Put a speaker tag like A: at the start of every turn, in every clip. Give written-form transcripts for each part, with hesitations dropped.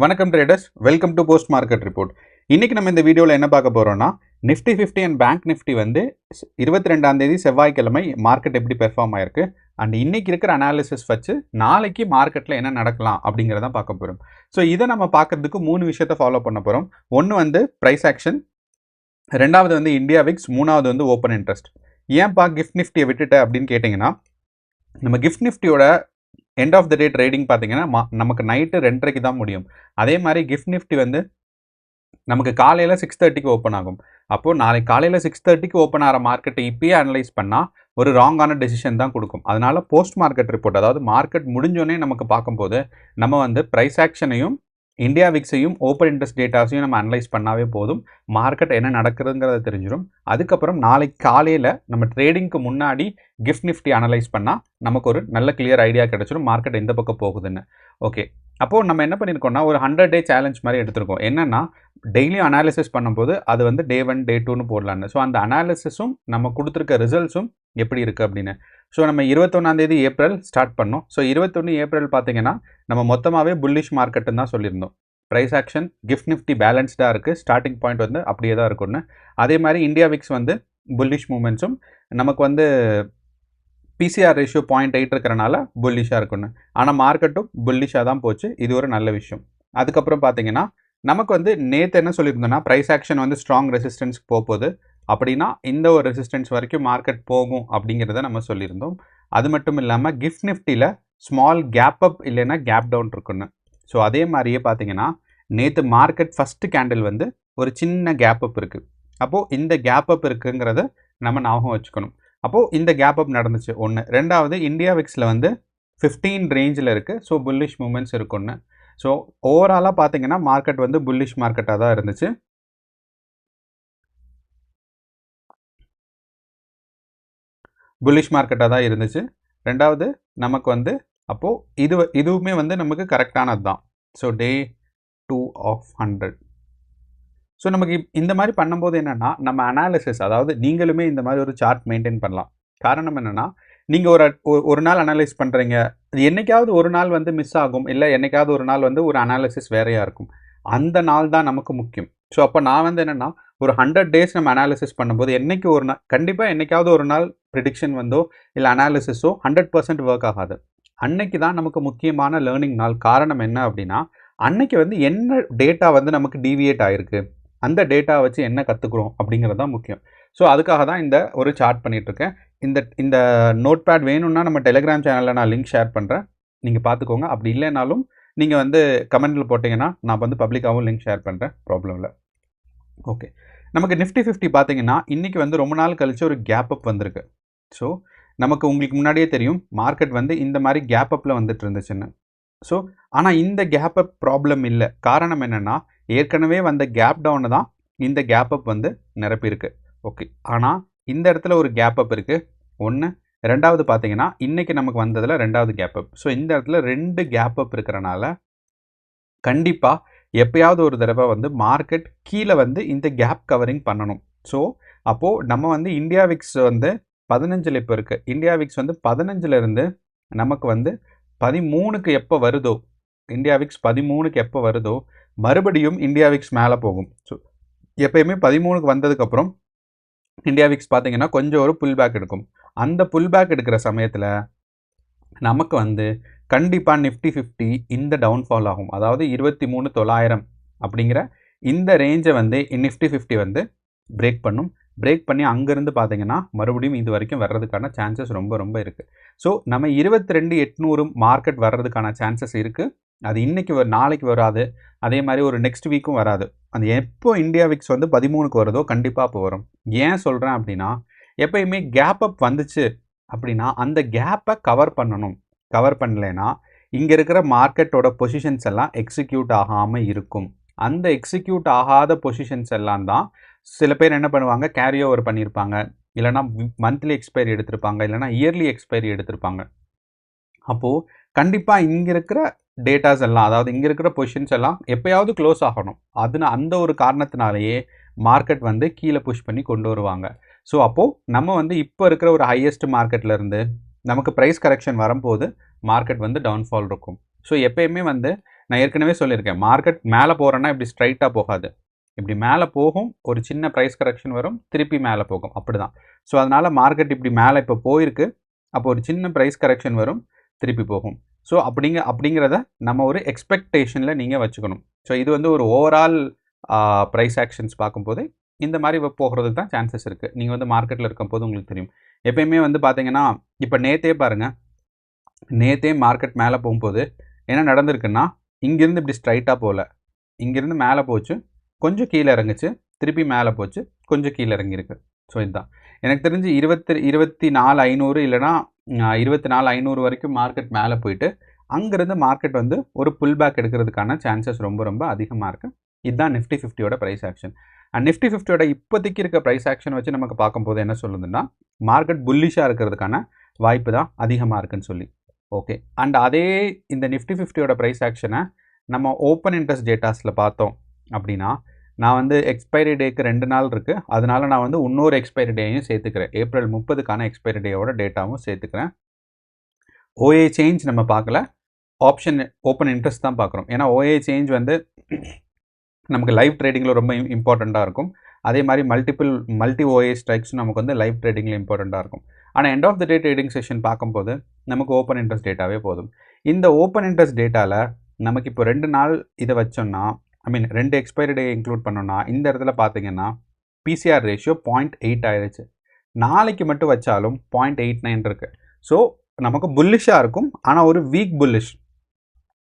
A: வணக்கம் traders, welcome to post market report. இன்னைக்கு நம்ம இந்த வீடியோவில் என்ன பார்க்க போறோம்னா, நிஃப்டி 50 அண்ட் பேங்க் நிஃப்டி வந்து 22ஆம் தேதி செவ்வாய்க்கிழமை மார்க்கெட் எப்படி பெர்ஃபார்ம் ஆயிருக்கு அண்ட் இன்னைக்கு இருக்கிற அனாலிசிஸ் வச்சு நாளைக்கு மார்க்கெட்டில் என்ன நடக்கலாம் அப்படிங்கிறத பார்க்க போகிறோம். ஸோ இதை நம்ம பார்க்கறதுக்கு 3 விஷயத்தை ஃபாலோ பண்ண போகிறோம். ஒன்று வந்து ப்ரைஸ் ஆக்ஷன், ரெண்டாவது வந்து இந்தியா விக்ஸ், மூணாவது வந்து ஓப்பன் இன்ட்ரெஸ்ட். ஏன்ப்பா கிஃப்ட் நிஃப்டியை விட்டுட்டு அப்படின்னு கேட்டிங்கன்னா, நம்ம கிஃப்ட் நிஃப்டியோட end of the day trading பார்த்தீங்கன்னா நமக்கு நைட்டு 2:30க்கு தான் முடியும். அதே மாதிரி கிஃப்ட் நிஃப்டி வந்து நமக்கு காலையில் 6:30க்கு ஓப்பன் ஆகும். அப்போது நாளைக்கு காலையில் 6:30க்கு ஓப்பன் ஆகிற மார்க்கெட்டை இப்பயே அனலைஸ் பண்ணால் ஒரு ராங்கான டெசிஷன் தான் கொடுக்கும். அதனால போஸ்ட் மார்க்கெட் ரிப்போர்ட், அதாவது மார்க்கெட் முடிஞ்சோடனே நமக்கு பார்க்கும்போது நம்ம வந்து ப்ரைஸ் ஆக்ஷனையும் இந்தியா விக்ஸையும் ஓப்பன் இன்ட்ரெஸ்ட் டேட்டாஸையும் நம்ம அனலைஸ் பண்ணாவே போதும். மார்க்கெட் என்ன நடக்குதுங்கிறத தெரிஞ்சிடும். அதுக்கப்புறம் நாளைக்கு காலையில் நம்ம ட்ரேடிங்க்கு முன்னாடி கிஃப்ட் நிஃப்டி அனலைஸ் பண்ணால் நமக்கு ஒரு நல்ல கிளியர் ஐடியா கிடைச்சிடும் மார்க்கெட் எந்த பக்கம் போகுதுன்னு. ஓகே, அப்போது நம்ம என்ன பண்ணியிருக்கோம்னா ஒரு 100 டே சேலஞ்ச் மாதிரி எடுத்திருக்கோம். என்னென்னா டெய்லியும் அனாலிசிஸ் பண்ணும்போது அது வந்து டே 1 டே 2ன்னு போடலான்னு. ஸோ அந்த அனாலிசிஸும் நம்ம கொடுத்துருக்க ரிசல்ட்ஸும் எப்படி இருக்குது அப்படின்னு. ஸோ நம்ம 21ஆம் தேதி ஏப்ரல் ஸ்டார்ட் பண்ணோம். ஸோ 21 ஏப்ரல் பார்த்தீங்கன்னா நம்ம மொத்தமாகவே புல்லிஷ் மார்க்கெட்டுன்னு தான் சொல்லியிருந்தோம். ப்ரைஸ் ஆக்ஷன் கிஃப்ட் நிஃப்டி பேலன்ஸ்டாக இருக்குது, ஸ்டார்டிங் பாயிண்ட் வந்து அப்படியே தான் இருக்கும்னு. அதே மாதிரி இந்தியா விக்ஸ் வந்து புல்லிஷ் மூமெண்ட்ஸும், நமக்கு வந்து பிசிஆர் ரேஷியோ 0.8 இருக்கிறனால புல்லிஷாக இருக்குன்னு. ஆனால் மார்க்கெட்டும் புல்லிஷாக தான் போச்சு. இது ஒரு நல்ல விஷயம். அதுக்கப்புறம் பார்த்தீங்கன்னா நமக்கு வந்து நேற்று என்ன சொல்லியிருந்தோன்னா ப்ரைஸ் ஆக்ஷன் வந்து ஸ்ட்ராங் ரெசிஸ்டன்ஸ்க்கு போகுது அப்படின்னா இந்த ஒரு ரெசிஸ்டன்ஸ் வரைக்கும் மார்க்கெட் போகும் அப்படிங்கிறத நம்ம சொல்லியிருந்தோம். அது மட்டும் இல்லாமல் கிஃப்ட் நிஃப்டியில் ஸ்மால் கேப் அப் இல்லைன்னா கேப் டவுன் இருக்குன்னு. ஸோ அதே மாதிரியே பார்த்தீங்கன்னா நேற்று மார்க்கெட் ஃபஸ்ட்டு கேண்டில் வந்து ஒரு சின்ன கேப் அப் இருக்குது. அப்போது இந்த கேப் அப் இருக்குங்கிறத நம்ம ஞாபகம் வச்சுக்கணும். அப்போது இந்த கேப் அப் நடந்துச்சு ஒன்று. ரெண்டாவது இந்தியா விக்ஸில் வந்து 15 ரேஞ்சில் இருக்குது. ஸோ புல்லிஷ் மூமெண்ட்ஸ் இருக்குன்னு. ஸோ ஓவராலாக பார்த்தீங்கன்னா மார்க்கெட் வந்து புல்லிஷ் மார்க்கெட்டாக தான் இருந்துச்சு. புல்லிஷ் மார்க்கெட்டாக தான் இருந்துச்சு. ரெண்டாவது நமக்கு வந்து அப்போது இதுவுமே வந்து நமக்கு கரெக்டானது தான். So day 2 of 100. ஸோ நமக்கு இந்த மாதிரி பண்ணும்போது என்னென்னா நம்ம அனாலிசிஸ், அதாவது நீங்களுமே இந்த மாதிரி ஒரு சார்ட் மெயின்டைன் பண்ணலாம். காரணம் என்னென்னா நீங்கள் ஒரு நாள் அனலைஸ் பண்ணுறீங்க, என்னைக்காவது ஒரு நாள் வந்து மிஸ் ஆகும், இல்லை என்னைக்காவது ஒரு நாள் வந்து ஒரு அனாலிசிஸ் வேறையாக இருக்கும். அந்த நாள் தான் நமக்கு முக்கியம். ஸோ அப்போ நான் வந்து என்னென்னா ஒரு 100 டேஸ் நம்ம அனாலிசிஸ் பண்ணும்போது என்னைக்கு ஒரு நாள் கண்டிப்பாக என்னைக்காவது ஒரு நாள் ப்ரிடிக்ஷன் வந்தோ இல்லை அனாலிசிஸோ 100% ஒர்க் ஆகாது. அன்னைக்கு தான் நமக்கு முக்கியமான லேர்னிங் நாள். காரணம் என்ன அப்படின்னா அன்னைக்கு வந்து என்ன டேட்டா வந்து நமக்கு டீவியேட் ஆகிருக்கு, அந்த டேட்டா வச்சு என்ன கற்றுக்குறோம் அப்படிங்கிறது தான் முக்கியம். ஸோ அதுக்காக தான் இந்த ஒரு சார்ட் பண்ணிகிட்ருக்கேன். இந்த நோட் பேட் வேணும்னா நம்ம டெலிகிராம் சேனலில் நான் லிங்க் ஷேர் பண்ணுறேன், நீங்கள் பார்த்துக்கோங்க. அப்படி இல்லைனாலும் நீங்கள் வந்து கமெண்ட்டில் போட்டிங்கன்னா நான் வந்து பப்ளிக்காகவும் லிங்க் ஷேர் பண்ணுறேன், ப்ராப்ளம் இல்லை. ஓகே, நமக்கு நிஃப்டி 50 பார்த்தீங்கன்னா இன்றைக்கி வந்து ரொம்ப நாள் கழித்து ஒரு கேப் அப் வந்திருக்கு. ஸோ நமக்கு உங்களுக்கு முன்னாடியே தெரியும் மார்க்கெட் வந்து இந்த மாதிரி கேப் அப்பில் வந்துட்டு இருந்துச்சுன்னு. ஸோ ஆனால் இந்த கேப் அப் ப்ராப்ளம் இல்லை. காரணம் என்னென்னா ஏற்கனவே வந்த கேப் டவுனை தான் இந்த கேப் அப் வந்து நிரப்பியிருக்கு. ஓகே, ஆனால் இந்த இடத்துல ஒரு கேப் அப் இருக்குது ஒன்று. ரெண்டாவது பார்த்தீங்கன்னா இன்றைக்கி நமக்கு வந்ததில் ரெண்டாவது கேப் அப். ஸோ இந்த இடத்துல 2 கேப் அப் இருக்கிறனால கண்டிப்பாக எப்பயாவது ஒரு தடவை வந்து மார்க்கெட் கீழே வந்து இந்த கேப் கவரிங் பண்ணணும். ஸோ அப்போது நம்ம வந்து இந்தியா விக்ஸ் வந்து 15 இப்போ இருக்குது. இந்தியா விக்ஸ் வந்து 15லேருந்து நமக்கு வந்து 13க்கு எப்போ வருதோ, இந்தியா விக்ஸ் 13க்கு எப்போ வருதோ மறுபடியும் இந்தியா விக்ஸ் மேலே போகும். ஸோ எப்பயுமே 13க்கு வந்ததுக்கப்புறம் இந்தியா விக்ஸ் பார்த்தீங்கன்னா கொஞ்சம் ஒரு புல் பேக் எடுக்கும். அந்த புல் பேக் எடுக்கிற சமயத்தில் நமக்கு வந்து கண்டிப்பாக நிஃப்டி 50 இந்த டவுன்ஃபால் ஆகும். அதாவது 23,900 அப்படிங்கிற இந்த ரேஞ்சை வந்து நிஃப்டி 50 வந்து பிரேக் பண்ணும். பிரேக் பண்ணி அங்கேருந்து பார்த்தீங்கன்னா மறுபடியும் இது வரைக்கும் வர்றதுக்கான சான்சஸ் ரொம்ப ரொம்ப இருக்குது. ஸோ நம்ம 22,800 மார்க்கெட் வர்றதுக்கான சான்சஸ் இருக்குது. அது இன்றைக்கி நாளைக்கு வராது, அதே மாதிரி ஒரு நெக்ஸ்ட் வீக்கும் வராது. அது எப்போ இந்தியா விக்ஸ் வந்து 13க்கு வருதோ கண்டிப்பாக அப்போ வரும். ஏன் சொல்கிறேன் அப்படின்னா எப்பயுமே கேப் அப் வந்துச்சு அப்படின்னா அந்த கேப்பை கவர் பண்ணணும். கவர் பண்ணலைன்னா இங்கே இருக்கிற மார்க்கெட்டோட பொசிஷன்ஸ் எல்லாம் எக்ஸிக்யூட் ஆகாமல் இருக்கும். அந்த எக்ஸிக்யூட் ஆகாத பொசிஷன்ஸ் எல்லாம் தான் சில பேர் என்ன பண்ணுவாங்க, கேரி ஓவர் பண்ணியிருப்பாங்க, இல்லைனா மந்த்லி எக்ஸ்பைரி எடுத்திருப்பாங்க, இல்லைனா இயர்லி எக்ஸ்பைரி எடுத்திருப்பாங்க. அப்போது கண்டிப்பாக இங்கே இருக்கிற டேட்டாஸ் எல்லாம், அதாவது இங்கே இருக்கிற பொசிஷன்ஸ் எல்லாம் எப்போயாவது க்ளோஸ் ஆகணும். அந்த ஒரு காரணத்தினாலேயே மார்க்கெட் வந்து கீழே புஷ் பண்ணி கொண்டு வருவாங்க. ஸோ அப்போது நம்ம வந்து இப்போ இருக்கிற ஒரு ஹையஸ்ட் மார்க்கெட்லேருந்து நமக்கு ப்ரைஸ் கரெக்ஷன் வரும்போது மார்க்கெட் வந்து டவுன்ஃபால் இருக்கும். ஸோ எப்பயுமே வந்து நான் ஏற்கனவே சொல்லியிருக்கேன், மார்க்கெட் மேலே போகிறேன்னா இப்படி ஸ்ட்ரைட்டாக போகாது, இப்படி மேலே போகும், ஒரு சின்ன ப்ரைஸ் கரெக்ஷன் வரும், திருப்பி மேலே போகும், அப்படி தான். ஸோ அதனால் மார்க்கெட் இப்படி மேலே இப்போ போயிருக்கு, அப்போ ஒரு சின்ன ப்ரைஸ் கரெக்ஷன் வரும், திருப்பி போகும். ஸோ அப்படிங்கிறத நம்ம ஒரு எக்ஸ்பெக்டேஷனில் நீங்கள் வச்சுக்கணும். ஸோ இது வந்து ஒரு ஓவரால் ப்ரைஸ் ஆக்ஷன்ஸ் பார்க்கும்போது இந்த மாதிரி போகிறதுக்கு தான் சான்சஸ் இருக்குது. நீங்கள் வந்து மார்க்கெட்டில் இருக்கும்போது உங்களுக்கு தெரியும். எப்பயுமே வந்து பார்த்தீங்கன்னா, இப்போ நேற்றே பாருங்கள், நேற்றே மார்க்கெட் மேலே போகும்போது என்ன நடந்திருக்குன்னா, இங்கேருந்து இப்படி ஸ்ட்ரைட்டாக போகல, இங்கேருந்து மேலே போச்சு, கொஞ்சம் கீழே இறங்குச்சு, திருப்பி மேலே போச்சு, கொஞ்சம் கீழே இறங்கியிருக்கு. ஸோ இதுதான் எனக்கு தெரிஞ்சு 24,500 இல்லைனா 24,500 வரைக்கும் மார்க்கெட் மேலே போயிட்டு அங்கேருந்து மார்க்கெட் வந்து ஒரு புல் பேக் எடுக்கிறதுக்கான சான்சஸ் ரொம்ப ரொம்ப அதிகமாக இருக்குது. இதுதான் நிஃப்டி 50யோட ப்ரைஸ் ஆக்ஷன். அண்ட் நிஃப்டி 50யோட இப்போதைக்கு இருக்க ப்ரைஸ் ஆக்ஷன் வச்சு நமக்கு பார்க்கும்போது என்ன சொல்லுதுன்னா, மார்க்கெட் புல்லிஷாக இருக்கிறதுக்கான வாய்ப்பு தான் அதிகமாக இருக்குன்னு சொல்லி. ஓகே, அண்ட் அதே இந்த நிஃப்டி 50யோட ப்ரைஸ் ஆக்ஷனை நம்ம ஓப்பன் இன்ட்ரெஸ்ட் டேட்டாஸில் பார்த்தோம் அப்படின்னா, நான் வந்து எக்ஸ்பைரி டேக்கு 2 நாள் இருக்குது, அதனால நான் வந்து இன்னொரு எக்ஸ்பைரி டேயும் சேர்த்துக்கிறேன், ஏப்ரல் 30க்கான எக்ஸ்பைரி டேயோட டேட்டாவும் சேர்த்துக்கிறேன். ஓஏ சேஞ்ச் நம்ம பார்க்கல, ஆப்ஷன் ஓப்பன் இன்ட்ரெஸ்ட் தான் பார்க்குறோம். ஏன்னா ஓஏ சேஞ்ச் வந்து நமக்கு லைவ் ட்ரேடிங்கில் ரொம்ப இம்பார்ட்டண்ட்டாக இருக்கும். அதே மாதிரி மல்டி ஓஏ ஸ்ட்ரைக்ஸும் நமக்கு வந்து லைவ் ட்ரேடிங்கில் இம்பார்ட்டண்ட்டாக இருக்கும். ஆனால் end of the day trading session பார்க்கும்போது நமக்கு ஓப்பன் இன்ட்ரெஸ்ட் டேட்டாவே போதும். இந்த ஓப்பன் இன்ட்ரெஸ்ட் டேட்டாவில் நமக்கு இப்போ 2 நாள் இதை வச்சோம்னா, ஐ மீன் 2 எக்ஸ்பைரி டே இன்க்ளூட் பண்ணோன்னா, இந்த இடத்துல பார்த்தீங்கன்னா பிசிஆர் ரேஷியோ 0.8 ஆயிடுச்சு. நாளைக்கு மட்டும் வச்சாலும் 0.89 இருக்குது. ஸோ நமக்கு புல்லிஷாக இருக்கும், ஆனால் ஒரு வீக் புல்லிஷ்,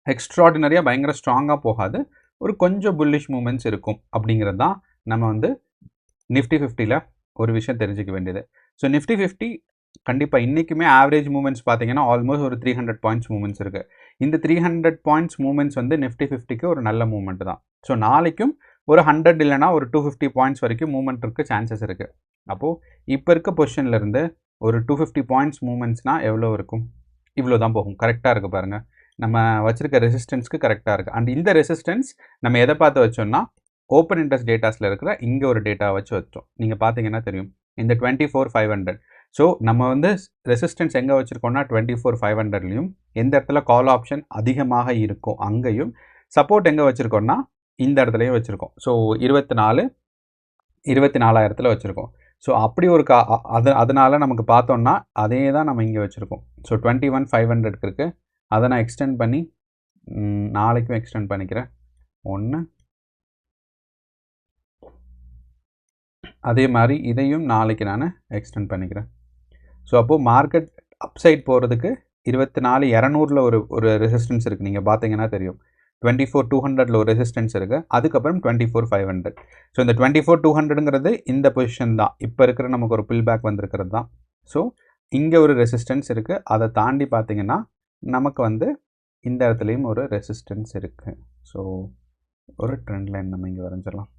A: எக்ஸ்ட்ராடினரியாக பயங்கர ஸ்ட்ராங்காக போகாது, ஒரு கொஞ்சம் புல்லிஷ் மூமெண்ட்ஸ் இருக்கும். அப்படிங்கிறது தான் நம்ம வந்து நிஃப்டி 50ல் ஒரு விஷயம் தெரிஞ்சிக்க வேண்டியது. ஸோ நிஃப்டி 50 கண்டிப்பாக இன்றைக்குமே ஆவரேஜ் மூமெண்ட்ஸ் பார்த்தீங்கன்னா ஆல்மோஸ்ட் ஒரு 300 பாயிண்ட்ஸ் மூமெண்ட்ஸ் இருக்குது. இந்த 300 பாயிண்ட்ஸ் மூமெண்ட்ஸ் வந்து நிஃப்டி 50க்கு ஒரு நல்ல மூமெண்ட் தான். ஸோ நாளைக்கும் ஒரு 100 இல்லைனா ஒரு 250 பாயிண்ட்ஸ் வரைக்கும் மூமெண்ட் இருக்க சான்சஸ் இருக்குது. அப்போது இப்போ இருக்க பொசிஷன்லேருந்து ஒரு 250 பாயிண்ட்ஸ் மூமெண்ட்ஸ்னால் எவ்வளோ இருக்கும்? இவ்வளோ தான் போகும். கரெக்டாக இருக்குது பாருங்கள், நம்ம வச்சுருக்க ரெசிஸ்டன்ஸ்க்கு கரெக்டாக இருக்குது. அண்ட் இந்த ரெசிஸ்டன்ஸ் நம்ம எதை பார்த்து வச்சோம்னா, ஓப்பன் இன்ட்ரெஸ்ட் டேட்டாஸில் இருக்கிற இங்கே ஒரு டேட்டா வச்சு வச்சோம். நீங்கள் பார்த்தீங்கன்னா தெரியும், இந்த 24,500. ஸோ நம்ம வந்து ரெசிஸ்டன்ஸ் எங்கே வச்சுருக்கோம்னா 24,500லையும், எந்த இடத்துல கால் ஆப்ஷன் அதிகமாக இருக்கும் அங்கேயும், சப்போர்ட் எங்கே வச்சுருக்கோம்னா இந்த இடத்துலையும் வச்சுருக்கோம். ஸோ 24,000 வச்சுருக்கோம். ஸோ அப்படி ஒரு அதனால் நமக்கு பார்த்தோம்னா அதே தான் நம்ம இங்கே வச்சுருக்கோம். ஸோ 21,500 இருக்குது. அதை நான் எக்ஸ்டெண்ட் பண்ணி நாளைக்கும் எக்ஸ்டெண்ட் பண்ணிக்கிறேன். அதே மாதிரி இதையும் நாளைக்கு நான் எக்ஸ்டெண்ட் பண்ணிக்கிறேன். ஸோ அப்போது மார்க்கெட் அப்சைட் போகிறதுக்கு 24,200 ஒரு ரெசிஸ்டன்ஸ் இருக்குது. நீங்கள் பார்த்தீங்கன்னா தெரியும், 24,200 ஒரு ரெசிஸ்டன்ஸ் இருக்குது, அதுக்கப்புறம் 24,500. ஸோ இந்த 24,200ங்கிறது இந்த பொசிஷன் தான், இப்போ இருக்கிற நமக்கு ஒரு புல் பேக் வந்திருக்கிறது தான். ஸோ இங்கே ஒரு ரெசிஸ்டன்ஸ் இருக்குது, அதை தாண்டி பார்த்தீங்கன்னா நமக்கு வந்து இந்த இடத்துலையும் ஒரு ரெசிஸ்டன்ஸ் இருக்குது. ஸோ ஒரு ட்ரெண்ட் லைன் நம்ம இங்கே வரைஞ்சிடலாம்.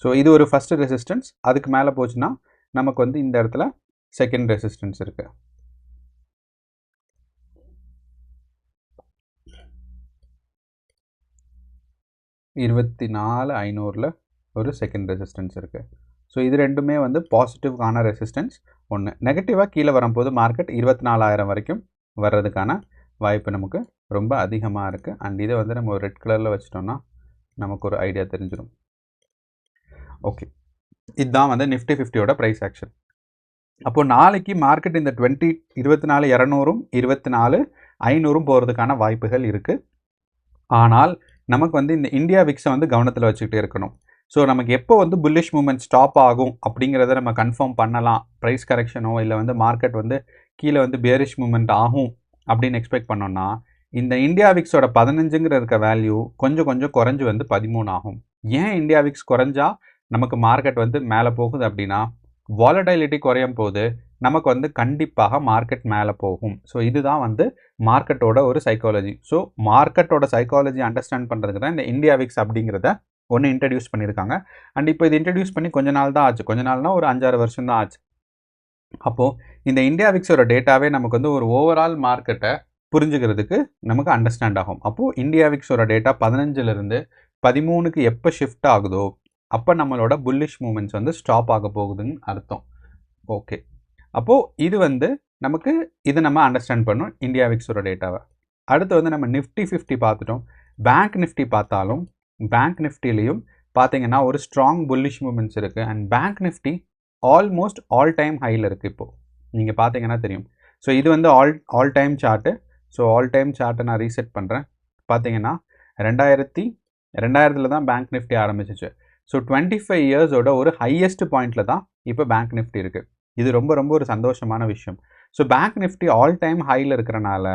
A: ஸோ இது ஒரு ஃபஸ்ட்டு ரெசிஸ்டன்ஸ், அதுக்கு மேலே போச்சுன்னா நமக்கு வந்து இந்த இடத்துல செகண்ட் ரெசிஸ்டன்ஸ் இருக்குது. 24,500 ஒரு செகண்ட் ரெசிஸ்டன்ஸ் இருக்குது. ஸோ இது ரெண்டுமே வந்து பாசிட்டிவ்கான ரெசிஸ்டன்ஸ். ஒன்று நெகட்டிவாக கீழே வரும்போது மார்க்கெட் 24,000 வரைக்கும் வர்றதுக்கான வாய்ப்பு நமக்கு ரொம்ப அதிகமாக இருக்குது. அண்ட் இதை வந்து நம்ம ஒரு ரெட் கலரில் வச்சிட்டோம்னா நமக்கு ஒரு ஐடியா தெரிஞ்சிடும். ஓகே, இதுதான் வந்து நிஃப்டி 50யோட ப்ரைஸ் ஆக்ஷன். அப்போது நாளைக்கு மார்க்கெட் இந்த 24,200ம் 24,500ம் போகிறதுக்கான வாய்ப்புகள் இருக்குது. ஆனால் நமக்கு வந்து இந்த இந்தியா விக்ஸை வந்து கவனத்தில் வச்சுக்கிட்டே இருக்கணும். ஸோ நமக்கு எப்போ வந்து புல்லிஷ் மூமெண்ட் ஸ்டாப் ஆகும் அப்படிங்கிறத நம்ம கன்ஃபார்ம் பண்ணலாம். ப்ரைஸ் கரெக்ஷனோ இல்லை வந்து மார்க்கெட் வந்து கீழே வந்து பேரிஷ் மூமெண்ட் ஆகும் அப்படின்னு எக்ஸ்பெக்ட் பண்ணோன்னா, இந்த இந்தியா விக்ஸோட 15ங்கிற இருக்க வேல்யூ கொஞ்சம் கொஞ்சம் குறைஞ்சி வந்து 13 ஆகும். ஏன் இந்தியா விக்ஸ் குறைஞ்சா நமக்கு மார்க்கெட் வந்து மேலே போகுது அப்படின்னா, வாலடைலிட்டி குறையும் போது நமக்கு வந்து கண்டிப்பாக மார்க்கெட் மேலே போகும். ஸோ இதுதான் வந்து மார்க்கெட்டோட ஒரு சைக்காலஜி. ஸோ மார்க்கெட்டோட சைக்காலஜி அண்டர்ஸ்டாண்ட் பண்ணுறதுக்கு தான் இந்த இந்தியா விக்ஸ் அப்படிங்கிறத ஒன்று இன்ட்ரடியூஸ் பண்ணியிருக்காங்க. அண்ட் இப்போ இது இன்ட்ரடியூஸ் பண்ணி கொஞ்ச நாள் தான் ஆச்சு, கொஞ்ச நாள்னால் ஒரு 5-6 வருஷம் தான் ஆச்சு. அப்போது இந்த இந்தியா விக்ஸோட டேட்டாவே நமக்கு வந்து ஒரு ஓவரால் மார்க்கெட்டை புரிஞ்சுக்கிறதுக்கு நமக்கு அண்டர்ஸ்டாண்ட் ஆகும். அப்போது இந்தியா விக்ஸோட டேட்டா 15லேருந்து 13க்கு எப்போ ஷிஃப்ட் ஆகுதோ அப்போ நம்மளோட புல்லிஷ் மூமெண்ட்ஸ் வந்து ஸ்டாப் ஆக போகுதுன்னு அர்த்தம். ஓகே, அப்போது இது வந்து நமக்கு இது நம்ம அண்டர்ஸ்டாண்ட் பண்ணணும் இந்தியா விக்ஸோட டேட்டாவை. அடுத்து வந்து நம்ம நிஃப்டி 50 பார்த்துட்டோம். பேங்க் நிஃப்டி பார்த்தாலும் பேங்க் நிஃப்டிலையும் பார்த்தீங்கன்னா ஒரு ஸ்ட்ராங் புல்லிஷ் மூமெண்ட்ஸ் இருக்குது. And bank Nifty almost all time ஹையில் இருக்குது. இப்போது நீங்கள் பார்த்தீங்கன்னா தெரியும். ஸோ இது வந்து all time chart. So all time சார்ட்டை நான் ரீசெட் பண்ணுறேன். பார்த்தீங்கன்னா 2000 தான் பேங்க் நிஃப்டி ஆரம்பிச்சிச்சு. ஸோ 25 இயர்ஸோட ஒரு ஹையஸ்ட் பாயிண்டில் தான் இப்போ பேங்க் நிஃப்டி இருக்குது. இது ரொம்ப ரொம்ப ஒரு சந்தோஷமான விஷயம். So bank Nifty all time ஹையில் இருக்கிறனால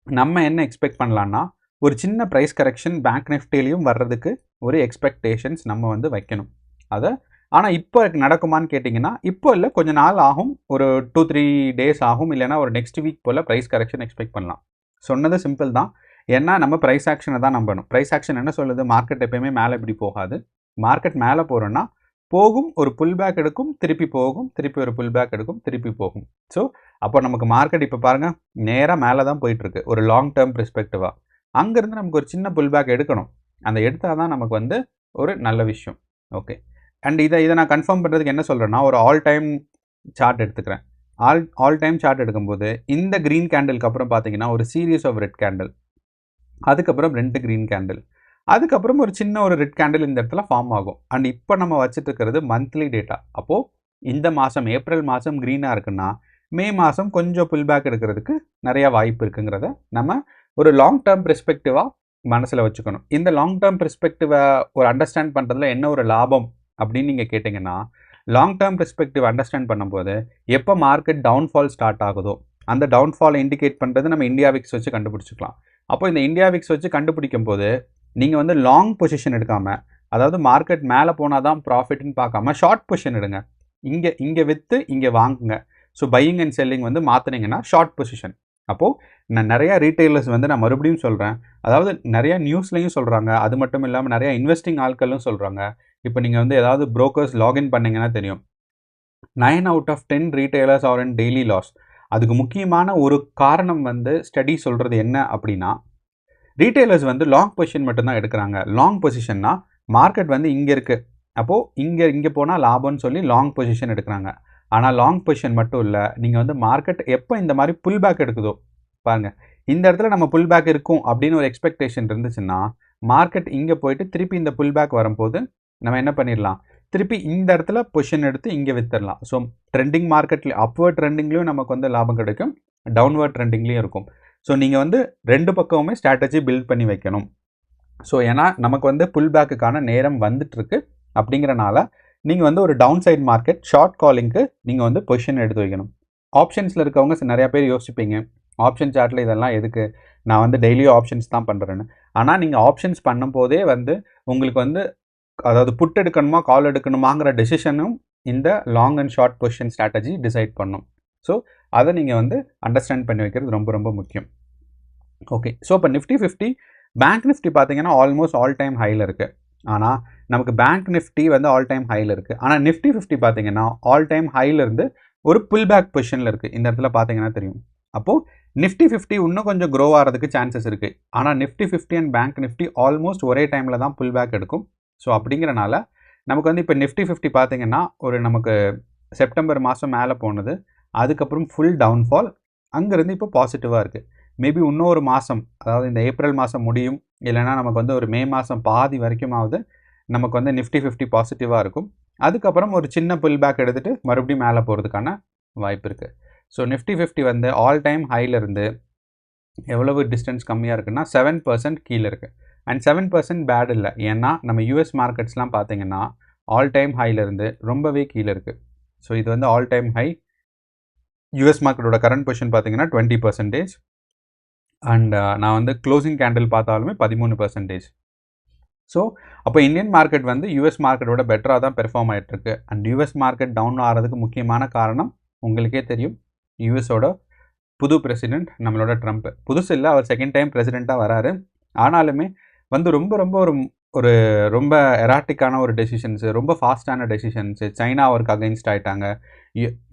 A: நம்ம என்ன எக்ஸ்பெக்ட் பண்ணலான்னா ஒரு சின்ன ப்ரைஸ் கரெக்ஷன் பேங்க் நிஃப்டிலையும் வர்றதுக்கு ஒரு எக்ஸ்பெக்டேஷன்ஸ் நம்ம வந்து வைக்கணும். அதை ஆனால் இப்போ நடக்குமான்னு கேட்டிங்கன்னா இப்போ இல்லை, கொஞ்சம் நாள் ஆகும், ஒரு 2-3 டேஸ் ஆகும், இல்லைனா ஒரு நெக்ஸ்ட் வீக் போல் ப்ரைஸ் கரெக்ஷன் எக்ஸ்பெக்ட் பண்ணலாம். சொன்னது சிம்பிள் தான். ஏன்னா நம்ம ப்ரைஸ் ஆக்ஷனை தான் நம்பணும். ப்ரைஸ் ஆக்ஷன் என்ன சொல்லுது, மார்க்கெட் எப்பயுமே மேலே இப்படி போகாது. மார்க்கெட் மேலே போகிறோன்னா போகும், ஒரு புல் பேக் எடுக்கும், திருப்பி போகும், திருப்பி ஒரு புல் பேக் எடுக்கும், திருப்பி போகும். ஸோ அப்போ நமக்கு மார்க்கெட் இப்போ பாருங்கள் நேராக மேலே தான் போயிட்டுருக்கு ஒரு லாங் டேர்ம் பெர்ஸ்பெக்டிவாக. அங்கேருந்து நமக்கு ஒரு சின்ன புல் பேக் எடுக்கணும். அந்த எடுத்தால் தான் நமக்கு வந்து ஒரு நல்ல விஷயம். ஓகே, அண்ட் இதை நான் கன்ஃபார்ம் பண்ணுறதுக்கு என்ன சொல்கிறேன்னா ஒரு ஆல் டைம் சார்ட் எடுத்துக்கிறேன். ஆல் டைம் சார்ட் எடுக்கும்போது இந்த க்ரீன் கேண்டிலுக்கு அப்புறம் பார்த்தீங்கன்னா ஒரு சீரீஸ் ஆஃப் ரெட் கேண்டில், அதுக்கப்புறம் 2 க்ரீன் கேண்டில், அதுக்கப்புறம் ஒரு சின்ன ஒரு ரெட் கேண்டில் இந்த இடத்துல ஃபார்ம் ஆகும். அண்ட் இப்போ நம்ம வச்சுட்டு இருக்கிறது மந்த்லி டேட்டா. அப்போது இந்த மாதம் ஏப்ரல் மாதம் க்ரீனாக இருக்குன்னா மே மாதம் கொஞ்சம் புல் பேக் எடுக்கிறதுக்கு நிறையா வாய்ப்பு இருக்குங்கிறத நம்ம ஒரு லாங் டேர்ம் பெர்ஸ்பெக்டிவாக மனசில் வச்சுக்கணும். இந்த லாங் டேர்ம் பெர்ஸ்பெக்டிவை ஒரு அண்டர்ஸ்டாண்ட் பண்ணுறதுல என்ன ஒரு லாபம் அப்படின்னு நீங்கள் கேட்டிங்கன்னா, லாங் டேர்ம் பெர்ஸ்பெக்டிவ் அண்டர்ஸ்டாண்ட் பண்ணும்போது எப்போ மார்க்கெட் டவுன்ஃபால் ஸ்டார்ட் ஆகுதோ அந்த டவுன்ஃபாலை இண்டிகேட் பண்ணுறது நம்ம இந்தியா விக்ஸ் வச்சு கண்டுபிடிச்சிக்கலாம். அப்போ இந்த இந்தியா விக்ஸ் வச்சு கண்டுபிடிக்கும் போது நீங்கள் வந்து லாங் பொசிஷன் எடுக்காமல், அதாவது மார்க்கெட் மேலே போனால் தான் ப்ராஃபிட்னு பார்க்காம ஷார்ட் பொசிஷன் எடுங்க. இங்கே விற்று இங்கே வாங்குங்க. ஸோ பையிங் அண்ட் செல்லிங் வந்து மாற்றினீங்கன்னா ஷார்ட் பொசிஷன். அப்போது நான் நிறையா ரீட்டைலர்ஸ் வந்து நான் மறுபடியும் சொல்கிறேன், அதாவது நிறையா நியூஸ்லையும் சொல்கிறாங்க, அது மட்டும் இல்லாமல் நிறையா இன்வெஸ்டிங் ஆட்களும் சொல்கிறாங்க. இப்போ நீங்கள் வந்து ஏதாவது ப்ரோக்கர்ஸ் லாகின் பண்ணிங்கன்னா தெரியும் 9 out of 10 retailers are in daily loss. அதுக்கு முக்கியமான ஒரு காரணம் வந்து ஸ்டடி சொல்கிறது என்ன அப்படின்னா, ரீட்டைலர்ஸ் வந்து லாங் பொசிஷன் மட்டும்தான் எடுக்கிறாங்க. லாங் பொசிஷன்னா மார்க்கெட் வந்து இங்கே இருக்குது, அப்போது இங்கே போனால் லாபம்னு சொல்லி லாங் பொசிஷன் எடுக்கிறாங்க. ஆனால் லாங் பொசிஷன் மட்டும் இல்லை, நீங்கள் வந்து மார்க்கெட் எப்போ இந்த மாதிரி புல் பேக் எடுக்குதோ பாருங்கள், இந்த இடத்துல நம்ம புல் பேக் இருக்கும் அப்படின்னு ஒரு எக்ஸ்பெக்டேஷன் இருந்துச்சுன்னா மார்க்கெட் இங்கே போயிட்டு திருப்பி இந்த புல் பேக் வரும்போது நம்ம என்ன பண்ணிடலாம், திருப்பி இந்த இடத்துல பொசிஷன் எடுத்து இங்கே விற்றுடலாம். ஸோ ட்ரெண்டிங் மார்க்கெட்டில் அப்வர்ட் ட்ரெண்டிங்லேயும் நமக்கு வந்து லாபம் கிடைக்கும், டவுன்வர்ட் ட்ரெண்டிங்லேயும் இருக்கும். ஸோ நீங்கள் வந்து 2 பக்கமுமே ஸ்ட்ராட்டஜி பில்ட் பண்ணி வைக்கணும். ஸோ ஏன்னா நமக்கு வந்து புல் பேக்குக்கான நேரம் வந்துட்டுருக்கு. அப்படிங்கிறனால நீங்கள் வந்து ஒரு டவுன் சைட் மார்க்கெட் ஷார்ட் காலிங்க்கு நீங்கள் வந்து பொசிஷன் எடுத்து வைக்கணும். ஆப்ஷன்ஸில் இருக்கவங்க நிறையா பேர் யோசிப்பீங்க, ஆப்ஷன் சார்ட்டில் இதெல்லாம் எதுக்கு, நான் வந்து டெய்லியும் ஆப்ஷன்ஸ் தான் பண்ணுறேன்னு. ஆனால் நீங்கள் ஆப்ஷன்ஸ் பண்ணும்போதே வந்து உங்களுக்கு வந்து அதாவது புட் எடுக்கணுமா கால் எடுக்கணுமாங்கிற டெசிஷனும் இந்த long and short position strategy decide பண்ணும். ஸோ அதை நீங்கள் வந்து அண்டர்ஸ்டாண்ட் பண்ணி வைக்கிறது ரொம்ப ரொம்ப முக்கியம். ஓகே, ஸோ இப்போ நிஃப்டி 50 பேங்க் நிஃப்டி பார்த்தீங்கன்னா ஆல்மோஸ்ட் ஆல் டைம் ஹையில் இருக்குது. ஆனால் நமக்கு பேங்க் நிஃப்டி வந்து ஆல் டைம் ஹையில் இருக்குது. ஆனால் நிஃப்டி 50 பார்த்தீங்கன்னா ஆல் டைம் ஹையிலேருந்து ஒரு புல் பேக் பொசிஷனில் இருக்குது. இந்த இடத்துல பார்த்தீங்கன்னா தெரியும். அப்போது நிஃப்டி 50 இன்னும் கொஞ்சம் க்ரோ ஆகிறதுக்கு சான்சஸ் இருக்குது. ஆனால் Nifty 50 and bank Nifty almost ஒரே டைமில் தான் புல் பேக் எடுக்கும். ஸோ அப்படிங்கிறனால நமக்கு வந்து இப்போ நிஃப்டி 50 பார்த்தீங்கன்னா ஒரு நமக்கு செப்டம்பர் மாதம் மேலே போனது, அதுக்கப்புறம் ஃபுல் டவுன்ஃபால், அங்கேருந்து இப்போ பாசிட்டிவாக இருக்குது. மேபி இன்னொரு மாதம், அதாவது இந்த ஏப்ரல் மாதம் முடியும், இல்லைனா நமக்கு வந்து ஒரு மே மாதம் பாதி வரைக்குமாவது நமக்கு வந்து நிஃப்டி 50 பாசிட்டிவாக இருக்கும். அதுக்கப்புறம் ஒரு சின்ன புல் பேக் எடுத்துகிட்டு மறுபடியும் மேலே போகிறதுக்கான வாய்ப்பு இருக்குது. ஸோ நிஃப்டி 50 வந்து ஆல் டைம் ஹையிலேருந்து எவ்வளவு டிஸ்டன்ஸ் கம்மியாக இருக்குன்னா 7% கீழே இருக்குது. அண்ட் 7% பேட் இல்லை, ஏன்னா நம்ம யூஎஸ் மார்க்கெட்ஸ்லாம் பார்த்தீங்கன்னா ஆல் டைம் ஹையிலேருந்து ரொம்பவே கீழே இருக்குது. ஸோ இது வந்து ஆல் டைம் ஹை. யூஎஸ் மார்க்கெட்டோட கரண்ட் பொசிஷன் பார்த்தீங்கன்னா 20%. அண்ட் நான் வந்து க்ளோசிங் கேண்டில் பார்த்தாலுமே 13%. ஸோ அப்போ இந்தியன் மார்க்கெட் வந்து யூஎஸ் மார்க்கெட்டோட பெட்டராக தான் பெர்ஃபார்ம் ஆகிட்டுருக்கு. அண்ட் யூஎஸ் மார்க்கெட் டவுன் ஆகிறதுக்கு முக்கியமான காரணம் உங்களுக்கே தெரியும், யூஎஸோட புது பிரசிடெண்ட் நம்மளோட ட்ரம்ப். புதுசு இல்லை, அவர் செகண்ட் டைம் பிரசிடெண்ட்டாக வராரு. ஆனாலுமே வந்து ரொம்ப ரொம்ப ஒரு ரொம்ப எராட்டிக்கான ஒரு டெசிஷன்ஸு, ரொம்ப ஃபாஸ்ட்டான டெசிஷன்ஸு. சைனா அவருக்கு அகைன்ஸ்ட் ஆகிட்டாங்க,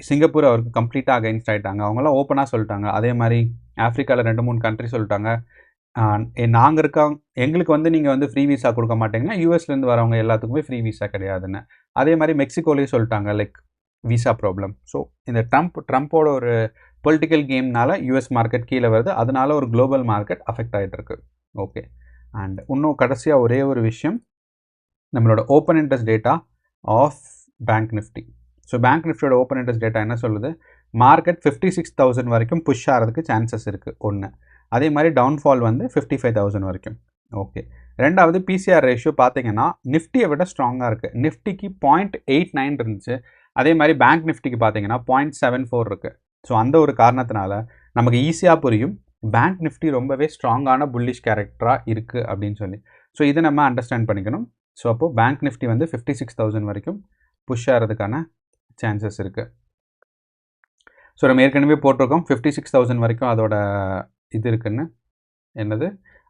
A: சிங்கப்பூர் அவருக்கு கம்ப்ளீட்டாக அகைன்ஸ்ட் ஆகிட்டாங்க, அவங்களாம் ஓப்பனாக சொல்லிட்டாங்க. அதே மாதிரி ஆஃப்ரிக்காவில் 2-3 கண்ட்ரி சொல்லிட்டாங்க, நாங்கள் இருக்கோம், எங்களுக்கு வந்து நீங்கள் வந்து ஃப்ரீ விசா கொடுக்க மாட்டீங்கன்னா யூஎஸ்லேருந்து வரவங்க எல்லாத்துக்குமே ஃப்ரீ விசா கிடையாதுன்னு. அதே மாதிரி மெக்சிகோலேயும் சொல்லிட்டாங்க, லைக் விசா ப்ராப்ளம். ஸோ இந்த ட்ரம்ப்போட ஒரு பொலிட்டிக்கல் கேம்னால யூஎஸ் மார்க்கெட் கீழே வருது, அதனால ஒரு குளோபல் மார்க்கெட் அஃபெக்ட் ஆகிட்டு இருக்கு. ஓகே, அண்ட் இன்னும் கடைசியாக ஒரே ஒரு விஷயம், நம்மளோட open interest data of bank Nifty. So bank நிஃப்டியோட ஓப்பன் இன்ட்ரெஸ்ட் டேட்டா என்ன சொல்லுது, மார்க்கெட் 56,000 வரைக்கும் புஷ் ஆகிறதுக்கு சான்சஸ் இருக்குது ஒன்று. அதே மாதிரி டவுன்ஃபால் வந்து 55,000 வரைக்கும். ஓகே, ரெண்டாவது பிசிஆர் ரேஷியோ பார்த்தீங்கன்னா நிஃப்டியை விட ஸ்ட்ராங்காக இருக்குது. நிஃப்டிக்கு 0.89 இருந்துச்சு, அதே மாதிரி பேங்க் நிஃப்டிக்கு பார்த்தீங்கன்னா 0.74 இருக்குது. ஸோ அந்த ஒரு காரணத்தினால நமக்கு ஈஸியாக புரியும் பேங்க் நிஃப்டி ரொம்பவே ஸ்ட்ராங்கான புல்லிஷ் கேரக்டராக இருக்குது அப்படின்னு சொல்லி. ஸோ இதை நம்ம அண்டர்ஸ்டாண்ட் பண்ணிக்கணும். ஸோ அப்போது பேங்க் நிஃப்டி வந்து 56,000 வரைக்கும் புஷ் ஆகிறதுக்கான சான்சஸ் இருக்குது. ஸோ நம்ம ஏற்கனவே போட்டிருக்கோம் 56,000 வரைக்கும் அதோட இது இருக்குன்னு, என்னது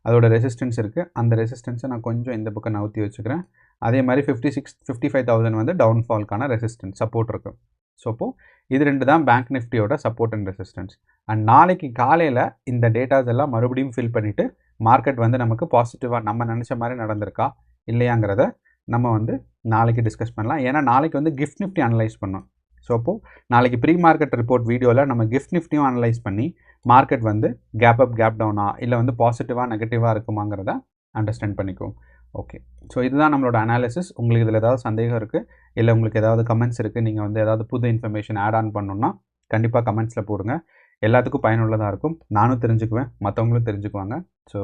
A: அதோட ரெசிஸ்டன்ஸ் இருக்குது. அந்த ரெசிஸ்டன்ஸை நான் கொஞ்சம் இந்த பக்கம் நவுத்தி வச்சுக்கிறேன். அதே மாதிரி 55,000 வந்து டவுன்ஃபால்க்கான ரெசிஸ்டன்ஸ் சப்போர்ட் இருக்குது. ஸோ அப்போது இது ரெண்டு தான் பேங்க் நிஃப்டியோட சப்போர்ட் அண்ட் ரெசிஸ்டன்ஸ். அண்ட் நாளைக்கு காலையில் இந்த டேட்டாஸ் எல்லாம் மறுபடியும் ஃபில் பண்ணிவிட்டு மார்க்கெட் வந்து நமக்கு பாசிட்டிவாக நம்ம நினச்ச மாதிரி நடந்திருக்கா இல்லையாங்கிறத நம்ம வந்து நாளைக்கு டிஸ்கஸ் பண்ணலாம். ஏன்னா நாளைக்கு வந்து கிஃப்ட் நிஃப்டி அனலைஸ் பண்ணோம். ஸோ அப்போது நாளைக்கு ப்ரீ மார்க்கெட் ரிப்போர்ட் வீடியோவில் நம்ம கிஃப்ட் நிஃப்டியும் அனலைஸ் பண்ணி மார்க்கெட் வந்து கேப் அப் கேப் டவுனா இல்லை வந்து பாசிட்டிவாக நெகட்டிவாக இருக்குமாங்கிறத அண்டர்ஸ்டாண்ட் பண்ணிக்குவோம். ஓகே, ஸோ இதுதான் நம்மளோட அனாலிசிஸ். உங்களுக்கு இதில் ஏதாவது சந்தேகம் இருக்குது இல்லை உங்களுக்கு ஏதாவது கமெண்ட்ஸ் இருக்குது, நீங்கள் வந்து ஏதாவது புது இன்ஃபர்மேஷன் ஆட் ஆன் பண்ணணுன்னா கண்டிப்பாக கமெண்ட்ஸில் போடுங்க. எல்லாத்துக்கும் பயனுள்ளதாக இருக்கும். நானும் தெரிஞ்சுக்குவேன், மற்றவங்களும் தெரிஞ்சுக்குவாங்க. ஸோ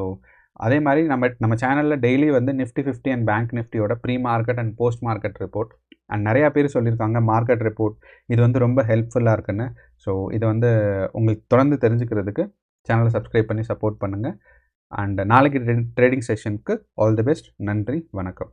A: அதே மாதிரி நம்ம சேனலில் டெய்லி வந்து நிஃப்டி 50 அண்ட் பேங்க் நிஃப்டியோட pre market and post market report and நிறையா பேர் சொல்லியிருக்காங்க மார்க்கெட் ரிப்போர்ட் இது வந்து ரொம்ப ஹெல்ப்ஃபுல்லாக இருக்குன்னு. ஸோ இதை வந்து உங்களுக்கு தொடர்ந்து தெரிஞ்சுக்கிறதுக்கு சேனலை சப்ஸ்கிரைப் பண்ணி சப்போர்ட் பண்ணுங்கள். அண்ட் நாளைக்கு ட்ரேடிங் செஷனுக்கு ஆல் தி பெஸ்ட். நன்றி, வணக்கம்.